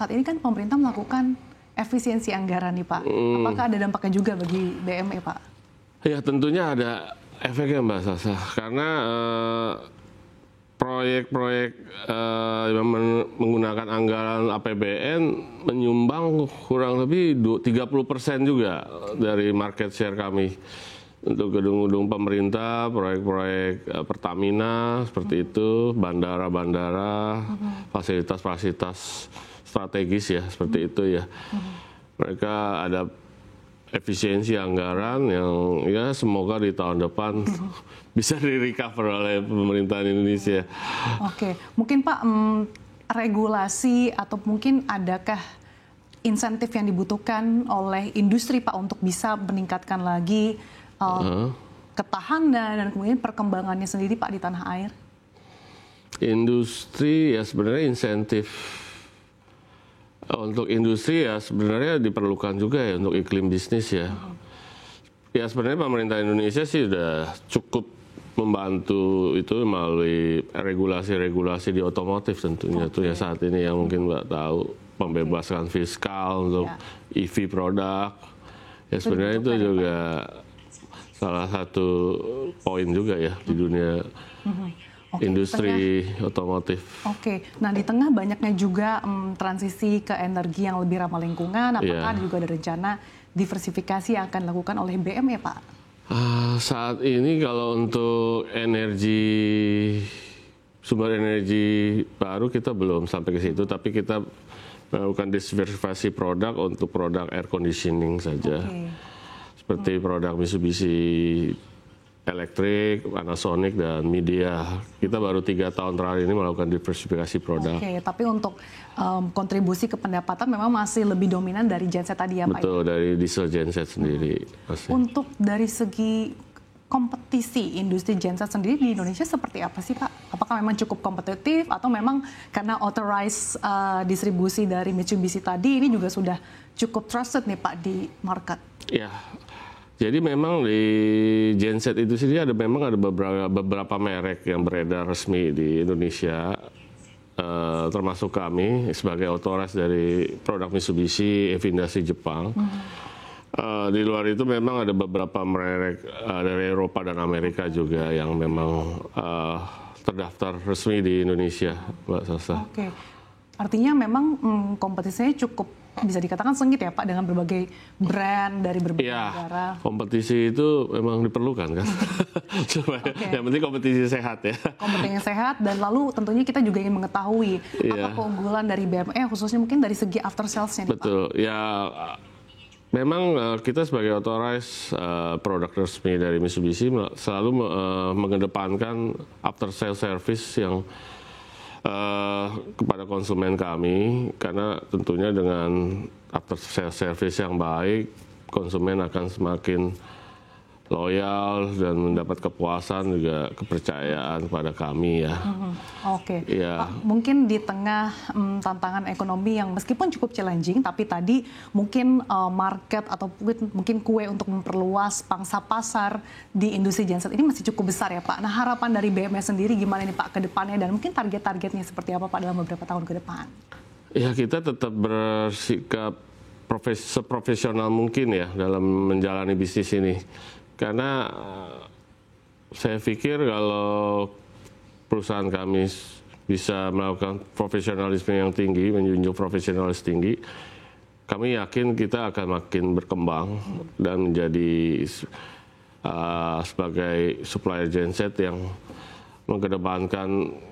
saat ini kan pemerintah melakukan efisiensi anggaran nih Pak. Apakah ada dampaknya juga bagi BME Pak? Ya tentunya ada efeknya Mbak Sasa. Karena proyek-proyek yang menggunakan anggaran APBN menyumbang kurang lebih 30% juga dari market share kami. Untuk gedung-gedung pemerintah, proyek-proyek Pertamina seperti itu, bandara-bandara, fasilitas-fasilitas strategis ya seperti itu ya. Mereka ada efisiensi anggaran yang ya semoga di tahun depan bisa di-recover oleh pemerintahan Indonesia. Oke, mungkin Pak regulasi atau mungkin adakah insentif yang dibutuhkan oleh industri Pak untuk bisa meningkatkan lagi ketahanan dan kemudian perkembangannya sendiri Pak di tanah air? Industri ya sebenarnya insentif untuk industri ya sebenarnya diperlukan juga ya untuk iklim bisnis ya. Ya sebenarnya pemerintah Indonesia sih sudah cukup membantu itu melalui regulasi-regulasi di otomotif tentunya tuh ya saat ini yang mungkin Mbak tahu pembebasan fiskal untuk EV produk. Ya sebenarnya itu juga salah satu poin juga ya di dunia industri otomotif. Oke, nah di tengah banyaknya juga transisi ke energi yang lebih ramah lingkungan, apakah juga ada rencana diversifikasi yang akan dilakukan oleh BME Pak? Saat ini kalau untuk sumber energi baru kita belum sampai ke situ, tapi kita melakukan diversifikasi produk untuk produk air conditioning saja. Seperti produk Mitsubishi Electric, Panasonic, dan Midea. Kita baru 3 tahun terakhir ini melakukan diversifikasi produk. Oke, tapi untuk kontribusi ke pendapatan memang masih lebih dominan dari genset tadi ya Pak? Betul, dari diesel genset sendiri. Untuk dari segi kompetisi industri genset sendiri di Indonesia seperti apa sih Pak? Apakah memang cukup kompetitif atau memang karena authorized distribusi dari Mitsubishi tadi ini juga sudah cukup trusted nih Pak di market? Ya, jadi memang di genset itu sendiri memang ada beberapa merek yang beredar resmi di Indonesia, termasuk kami sebagai authorized dari produk Mitsubishi, Evinasi Jepang. Di luar itu memang ada beberapa merek dari Eropa dan Amerika juga yang memang terdaftar resmi di Indonesia, Mbak Sasa. Oke, artinya memang kompetisinya cukup bisa dikatakan sengit ya Pak dengan berbagai brand dari berbagai negara. Kompetisi itu memang diperlukan kan. Yang penting kompetisi sehat ya. Kompetisi sehat dan lalu tentunya kita juga ingin mengetahui apa keunggulan dari BME khususnya mungkin dari segi after sales-nya. Betul, ya memang kita sebagai authorized produk resmi dari Mitsubishi selalu mengedepankan after sales service yang kepada konsumen kami, karena tentunya dengan after sales service yang baik konsumen akan semakin loyal dan mendapat kepuasan juga kepercayaan pada kami ya. Oke. Pak, mungkin di tengah tantangan ekonomi yang meskipun cukup challenging, tapi tadi mungkin market atau mungkin kue untuk memperluas pangsa pasar di industri genset ini masih cukup besar ya Pak. Nah harapan dari BME sendiri gimana nih Pak ke depannya dan mungkin target-targetnya seperti apa Pak dalam beberapa tahun ke depan? Ya kita tetap bersikap seprofesional mungkin ya dalam menjalani bisnis ini. Karena saya pikir kalau perusahaan kami bisa melakukan profesionalisme yang tinggi, menjunjung profesionalis tinggi, kami yakin kita akan makin berkembang dan menjadi sebagai supplier genset yang mengedepankan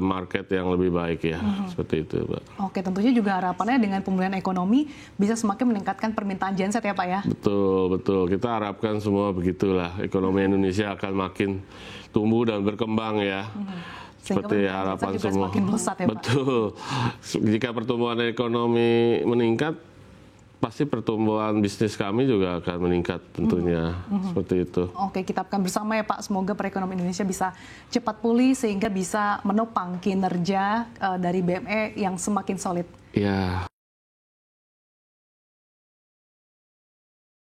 market yang lebih baik ya, seperti itu Pak. Oke, tentunya juga harapannya dengan pemulihan ekonomi bisa semakin meningkatkan permintaan genset ya Pak ya? Betul, betul. Kita harapkan semua begitulah, ekonomi Indonesia akan makin tumbuh dan berkembang ya. Seperti harapan semua. Ya, betul. Jika pertumbuhan ekonomi meningkat, pasti pertumbuhan bisnis kami juga akan meningkat tentunya, seperti itu. Oke, kita akan bersama ya Pak, semoga perekonomian Indonesia bisa cepat pulih sehingga bisa menopang kinerja dari BME yang semakin solid. Ya.